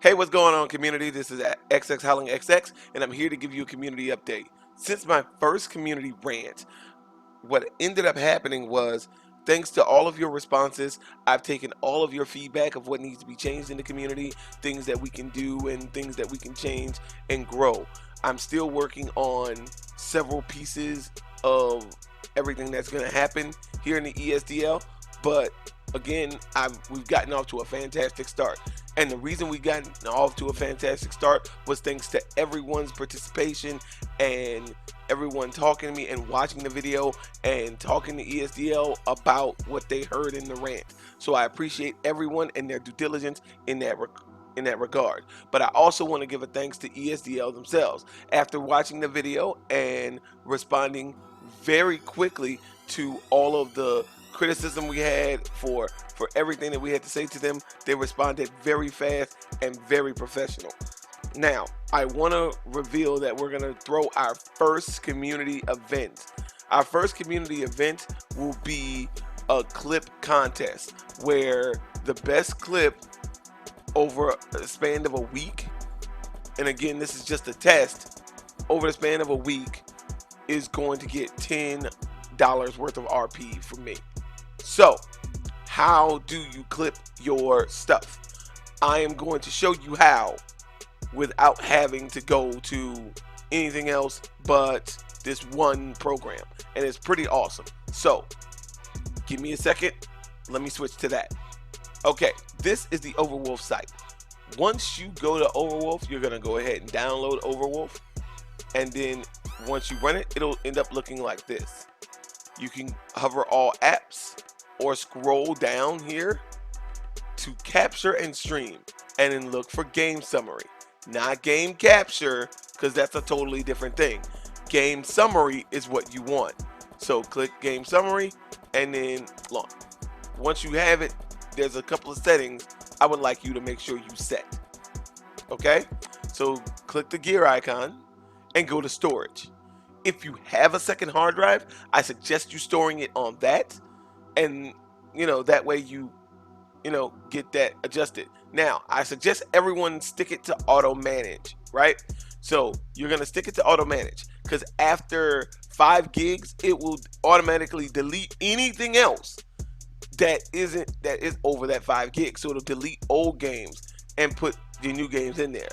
Hey, what's going on, community? This is XX Howling XX, and I'm here to give you a community update. Since my first community rant, what ended up happening was, thanks to all of your responses, I've taken all of your feedback of what needs to be changed in the community, things that we can do, and things that we can change and grow. I'm still working on several pieces of everything that's going to happen here in the ESDL, but again, we've gotten off to a fantastic start. And the reason we got off to a fantastic start was thanks to everyone's participation and everyone talking to me and watching the video and talking to ESDL about what they heard in the rant. So I appreciate everyone and their due diligence in that regard. But I also want to give a thanks to ESDL themselves. After watching the video and responding very quickly to all of the criticism we had for everything that we had to say to them, they responded very fast and very professional. Now, I want to reveal that we're going to throw our first community event. Our first community event will be a clip contest where the best clip over a span of a week, and again, this is just a test, over the span of a week is going to get $10 worth of RP from me. So, how do you clip your stuff? I am going to show you how without having to go to anything else but this one program, and it's pretty awesome. So give me a second, let me switch to that. Okay, this is the Overwolf site. Once you go to Overwolf, you're gonna go ahead and download Overwolf, and then once you run it, it'll end up looking like this. You can hover all apps or scroll down here to capture and stream, and then look for game summary. Not game capture, because that's a totally different thing. Game summary is what you want. So click game summary and then launch. Once you have it, there's a couple of settings I would like you to make sure you set. Okay? So click the gear icon and go to storage. If you have a second hard drive, I suggest you storing it on that, and that way you get that adjusted. Now, I suggest everyone stick it to auto manage, right? So you're gonna stick it to auto manage, because after 5 gigs, it will automatically delete anything else that is over that 5 gigs. So it'll delete old games and put your new games in there.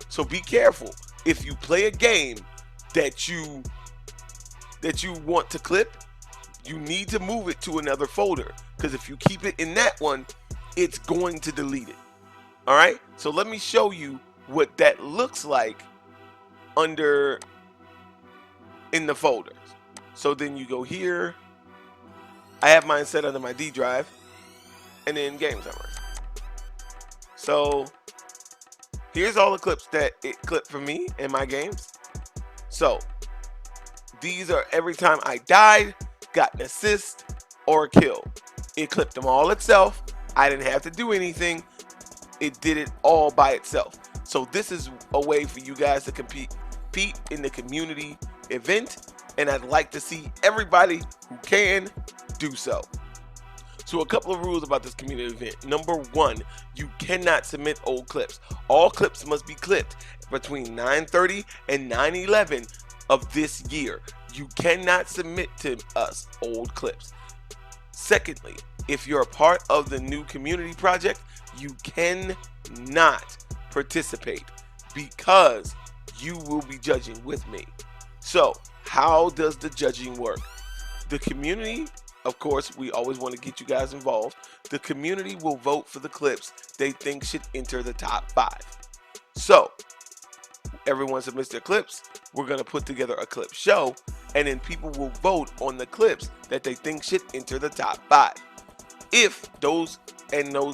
So be careful. If you play a game that you want to clip, you need to move it to another folder, because if you keep it in that one, it's going to delete it. All right, so let me show you what that looks like in the folders. So then you go here. I have mine set under my D drive, and then game summary. So here's all the clips that it clipped for me in my games. So these are every time I died, got an assist, or a kill. It clipped them all itself. I didn't have to do anything. It did it all by itself. So this is a way for you guys to compete in the community event, and I'd like to see everybody who can do so. So a couple of rules about this community event. Number 1, you cannot submit old clips. All clips must be clipped between 9:30 and 9:11 of this year. You cannot submit to us old clips. Secondly, if you're a part of the new community project, you cannot participate because you will be judging with me. So how does the judging work? The community, of course, we always want to get you guys involved. The community will vote for the clips they think should enter the top 5. So everyone submits their clips. We're going to put together a clip show, and then people will vote on the clips that they think should enter the top 5. If those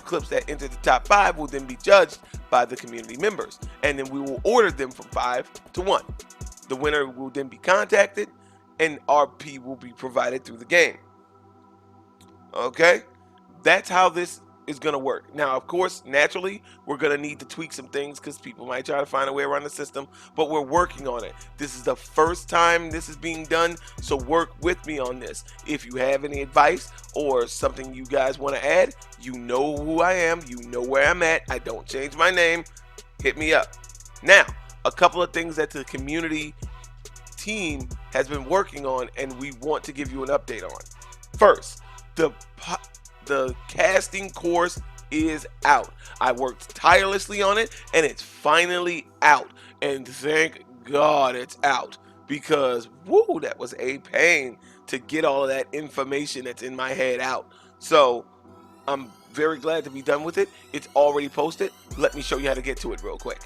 clips that enter the top 5 will then be judged by the community members, and then we will order them from 5 to 1. The winner will then be contacted, and RP will be provided through the game. Okay, that's how this is going to work. Now, of course, naturally, we're going to need to tweak some things because people might try to find a way around the system, but we're working on it. This is the first time this is being done, so work with me on this. If you have any advice or something you guys want to add, you know who I am, you know where I'm at. I don't change my name. hit me up. Now, a couple of things that the community team has been working on and we want to give you an update on. First, the the casting course is out. I worked tirelessly on it and it's finally out. And thank God it's out because woo, that was a pain to get all of that information that's in my head out. So, I'm very glad to be done with it. It's already posted. Let me show you how to get to it real quick.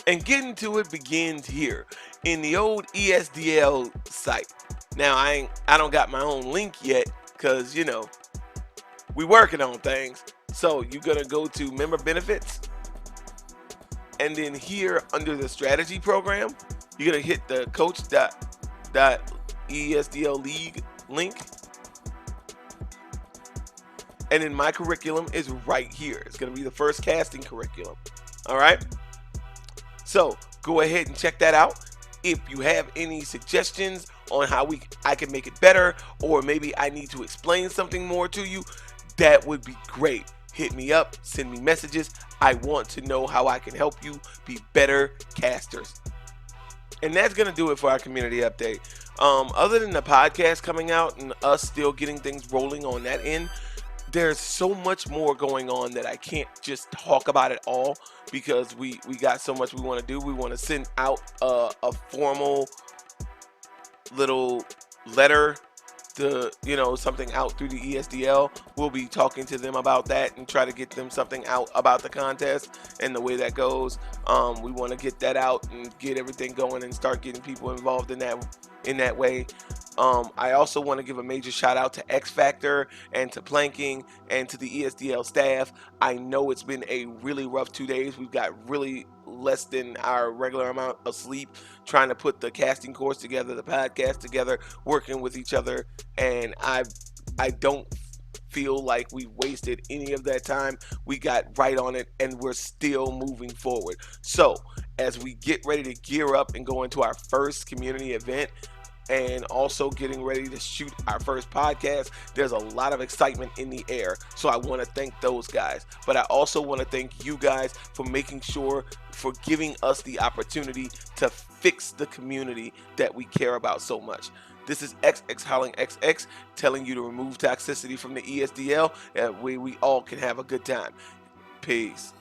And getting to it begins here in the old ESDL site. Now I don't got my own link yet because we working on things. So you're gonna go to member benefits, and then here under the strategy program, you're gonna hit the coach.esdl league link, and then my curriculum is right here. It's gonna be the first casting curriculum. All right. So go ahead and check that out. If you have any suggestions on how I can make it better, or maybe I need to explain something more to you, that would be great. Hit me up, send me messages. I want to know how I can help you be better casters. And that's going to do it for our community update. Other than the podcast coming out and us still getting things rolling on that end, there's so much more going on that I can't just talk about it all because we got so much we want to do. We want to send out a formal little letter to something out through the ESDL. We'll be talking to them about that and try to get them something out about the contest and the way that goes. We want to get that out and get everything going and start getting people involved in that way. I also want to give a major shout out to X Factor and to Planking and to the ESDL staff. I know it's been a really rough 2 days. We've got really less than our regular amount of sleep trying to put the casting course together, the podcast together, working with each other, and I don't feel like we wasted any of that time. We got right on it and we're still moving forward. So as we get ready to gear up and go into our first community event and also getting ready to shoot our first podcast, there's a lot of excitement in the air. So I want to thank those guys, but I also want to thank you guys for making sure, for giving us the opportunity to fix the community that we care about so much. This is XX Howling XX telling you to remove toxicity from the ESDL and we all can have a good time. Peace.